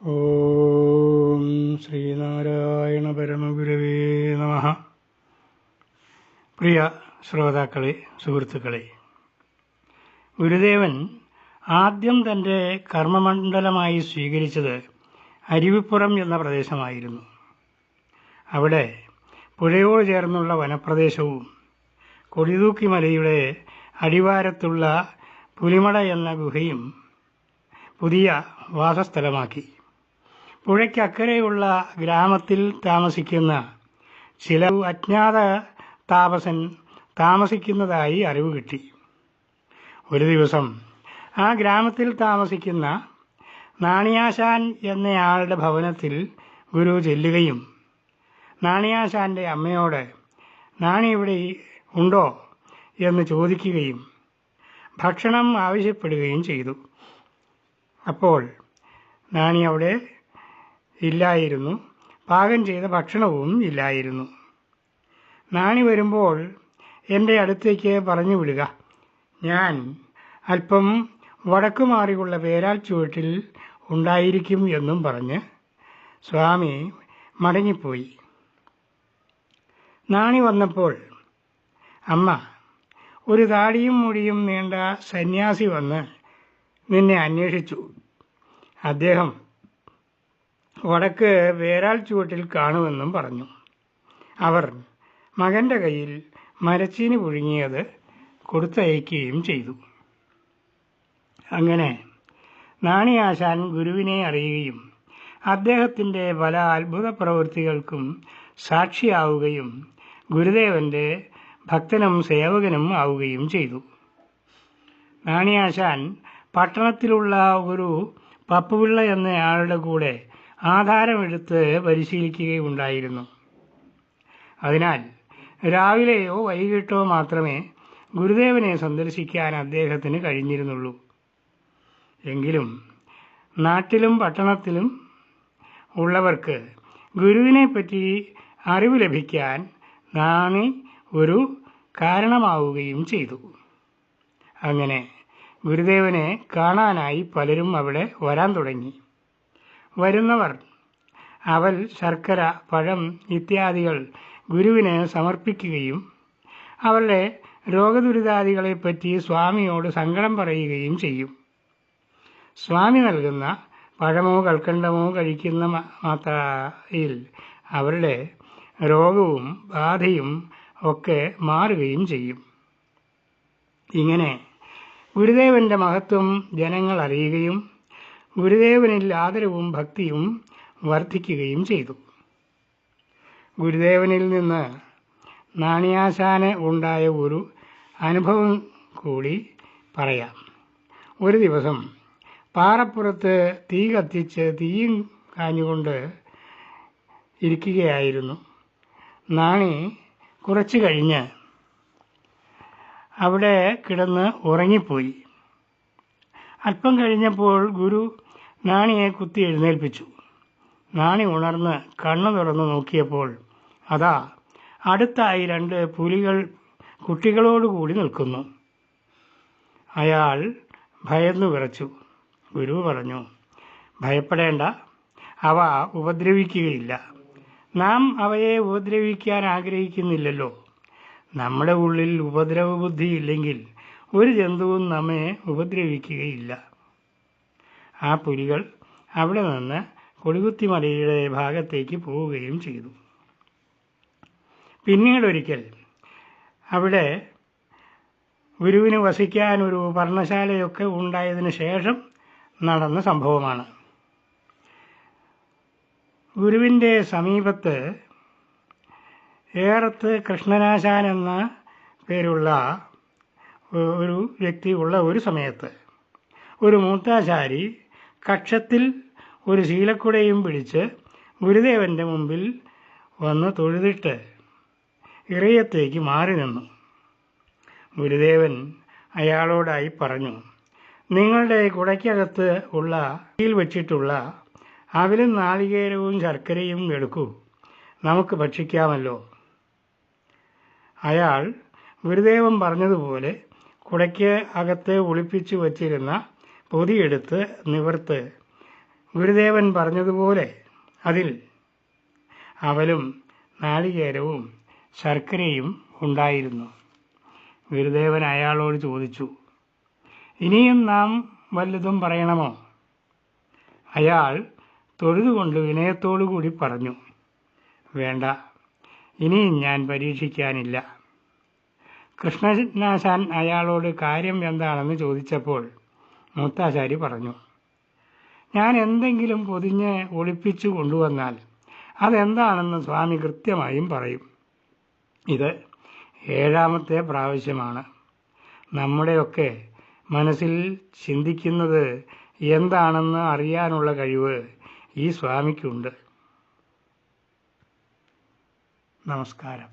ഓം ശ്രീനാരായണ പരമഗുരവേ നമഃ. പ്രിയ ശ്രോതാക്കളെ, സുഹൃത്തുക്കളെ, ഗുരുദേവൻ ആദ്യം തൻ്റെ കർമ്മമണ്ഡലമായി സ്വീകരിച്ചത് അരുവിപ്പുറം എന്ന പ്രദേശമായിരുന്നു. അവിടെ പുഴയോട് ചേർന്നുള്ള വനപ്രദേശവും കൊടിതൂക്കി മലയുടെ അടിവാരത്തുള്ള പുലിമട എന്ന ഗുഹയും പുതിയ വാസസ്ഥലമാക്കി. പുഴയ്ക്കക്കരെയുള്ള ഗ്രാമത്തിൽ താമസിക്കുന്ന ചില അജ്ഞാത താപസൻ താമസിക്കുന്നതായി അറിവ് കിട്ടി. ഒരു ദിവസം ആ ഗ്രാമത്തിൽ താമസിക്കുന്ന നാണിയാശാൻ എന്നയാളുടെ ഭവനത്തിൽ ഗുരു ചെല്ലുകയും നാണിയാശാൻ്റെ അമ്മയോട് നാണി ഇവിടെ ഉണ്ടോ എന്ന് ചോദിക്കുകയും ഭക്ഷണം ആവശ്യപ്പെടുകയും ചെയ്തു. അപ്പോൾ നാണി അവിടെ ഇല്ലായിരുന്നു. പാകം ചെയ്ത ഭക്ഷണവും ഇല്ലായിരുന്നു. നാണി വരുമ്പോൾ എൻ്റെ അടുത്തേക്ക് പറഞ്ഞു വിടുക, ഞാൻ അല്പം വടക്കുമാറിയുള്ള പേരാൽ ചുവട്ടിൽ ഉണ്ടായിരിക്കും എന്നും പറഞ്ഞ് സ്വാമി മടങ്ങിപ്പോയി. നാണി വന്നപ്പോൾ അമ്മ, ഒരു താടിയും മുടിയും നീണ്ട സന്യാസി വന്ന് നിന്നെ അന്വേഷിച്ചു. അദ്ദേഹം വടക്ക് വേരാൽ ചുവട്ടിൽ കാണുമെന്നും പറഞ്ഞു. അവർ മകൻ്റെ കയ്യിൽ മരച്ചീനി പുഴുങ്ങിയത് കൊടുത്തയക്കുകയും ചെയ്തു. അങ്ങനെ നാണിയാശാൻ ഗുരുവിനെ അറിയുകയും അദ്ദേഹത്തിൻ്റെ പല അത്ഭുത പ്രവൃത്തികൾക്കും സാക്ഷിയാവുകയും ഗുരുദേവൻ്റെ ഭക്തനും സേവകനും ആവുകയും ചെയ്തു. നാണിയാശാൻ പട്ടണത്തിലുള്ള ഒരു പപ്പുപിള്ള എന്നയാളുടെ കൂടെ ആധാരമെടുത്ത് പരിശീലിക്കുകയുണ്ടായിരുന്നു. അതിനാൽ രാവിലെയോ വൈകിട്ടോ മാത്രമേ ഗുരുദേവനെ സന്ദർശിക്കാൻ അദ്ദേഹത്തിന് കഴിഞ്ഞിരുന്നുള്ളൂ. എങ്കിലും നാട്ടിലും പട്ടണത്തിലും ഉള്ളവർക്ക് ഗുരുവിനെപ്പറ്റി അറിവ് ലഭിക്കാൻ നാണി ഒരു കാരണമാവുകയും ചെയ്തു. അങ്ങനെ ഗുരുദേവനെ കാണാനായി പലരും അവിടെ വരാൻ തുടങ്ങി. വരുന്നവർ അവൽ, ശർക്കര, പഴം ഇത്യാദികൾ ഗുരുവിന് സമർപ്പിക്കുകയും അവരുടെ രോഗദുരിതാദികളെപ്പറ്റി സ്വാമിയോട് സങ്കടം പറയുകയും ചെയ്യും. സ്വാമി നൽകുന്ന പഴമോ കൽക്കണ്ടമോ കഴിക്കുന്ന മാത്രയിൽ അവരുടെ രോഗവും ബാധയും ഒക്കെ മാറുകയും ചെയ്യും. ഇങ്ങനെ ഗുരുദേവൻ്റെ മഹത്വം ജനങ്ങൾ അറിയുകയും ഗുരുദേവനിൽ ആദരവും ഭക്തിയും വർദ്ധിക്കുകയും ചെയ്തു. ഗുരുദേവനിൽ നിന്ന് നാണിയാശാന് ഉണ്ടായ ഒരു അനുഭവം കൂടി പറയാം. ഒരു ദിവസം പാറപ്പുറത്ത് തീ കത്തിച്ച് തീയും കാഞ്ഞുകൊണ്ട് ഇരിക്കുകയായിരുന്നു. നാണി കുറച്ചു കഴിഞ്ഞ് അവിടെ കിടന്ന് ഉറങ്ങിപ്പോയി. അല്പം കഴിഞ്ഞപ്പോൾ ഗുരു നാണിയെ കുത്തി എഴുന്നേൽപ്പിച്ചു. നാണി ഉണർന്ന് കണ്ണു തുറന്നു നോക്കിയപ്പോൾ അതാ അടുത്തായി 2 പുലികൾ കുട്ടികളോടുകൂടി നിൽക്കുന്നു. അയാൾ ഭയന്നു വിറച്ചു. ഗുരു പറഞ്ഞു, ഭയപ്പെടേണ്ട, അവ ഉപദ്രവിക്കുകയില്ല. നാം അവയെ ഉപദ്രവിക്കാൻ ആഗ്രഹിക്കുന്നില്ലല്ലോ. നമ്മുടെ ഉള്ളിൽ ഉപദ്രവ ബുദ്ധി ഇല്ലെങ്കിൽ ഒരു ജന്തുവും നമ്മെ ഉപദ്രവിക്കുകയില്ല. ആ പുലികൾ അവിടെ നിന്ന് കൊടികുത്തിമലയുടെ ഭാഗത്തേക്ക് പോവുകയും ചെയ്തു. പിന്നീടൊരിക്കൽ അവിടെ ഗുരുവിന് വസിക്കാൻ ഒരു പർണശാലയൊക്കെ ഉണ്ടായതിനു ശേഷം നടന്ന സംഭവമാണ്. ഗുരുവിൻ്റെ സമീപത്ത് ഏറത്ത് കൃഷ്ണനാശാൻ എന്ന പേരുള്ള ഒരു വ്യക്തി ഉള്ള ഒരു സമയത്ത് ഒരു മൂത്താശാരി കക്ഷത്തിൽ ഒരു ശീലക്കുടയും പിടിച്ച് ഗുരുദേവൻ്റെ മുമ്പിൽ വന്ന് തൊഴുതിട്ട് ഇറയത്തേക്ക് മാറി നിന്നു. ഗുരുദേവൻ അയാളോടായി പറഞ്ഞു, നിങ്ങളുടെ കുടയ്ക്കകത്ത് ഉള്ള തീയിൽ വെച്ചിട്ടുള്ള അവിലും നാളികേരവും ശർക്കരയും എടുക്കൂ, നമുക്ക് ഭക്ഷിക്കാമല്ലോ. അയാൾ ഗുരുദേവൻ പറഞ്ഞതുപോലെ കുടയ്ക്ക് അകത്ത് ഒളിപ്പിച്ചു വച്ചിരുന്ന പൊതിയെടുത്ത് നിവർത്ത് ഗുരുദേവൻ പറഞ്ഞതുപോലെ അതിൽ അവലും നാളികേരവും ശർക്കരയും ഉണ്ടായിരുന്നു. ഗുരുദേവൻ അയാളോട് ചോദിച്ചു, ഇനിയും നാം വല്ലതും പറയണമോ? അയാൾ തൊഴുതുകൊണ്ട് വിനയത്തോടു കൂടി പറഞ്ഞു, വേണ്ട, ഇനിയും ഞാൻ പരീക്ഷിക്കാനില്ല. കൃഷ്ണനാശാൻ അയാളോട് കാര്യം എന്താണെന്ന് ചോദിച്ചപ്പോൾ മൂത്താശാരി പറഞ്ഞു, ഞാൻ എന്തെങ്കിലും പൊതിഞ്ഞ് ഒളിപ്പിച്ചു കൊണ്ടുവന്നാൽ അതെന്താണെന്ന് സ്വാമി കൃത്യമായും പറയും. ഇത് 7ാമത്തെ പ്രാവശ്യമാണ്. നമ്മുടെയൊക്കെ മനസ്സിൽ ചിന്തിക്കുന്നത് എന്താണെന്ന് അറിയാനുള്ള കഴിവ് ഈ സ്വാമിക്കുണ്ട്. നമസ്കാരം.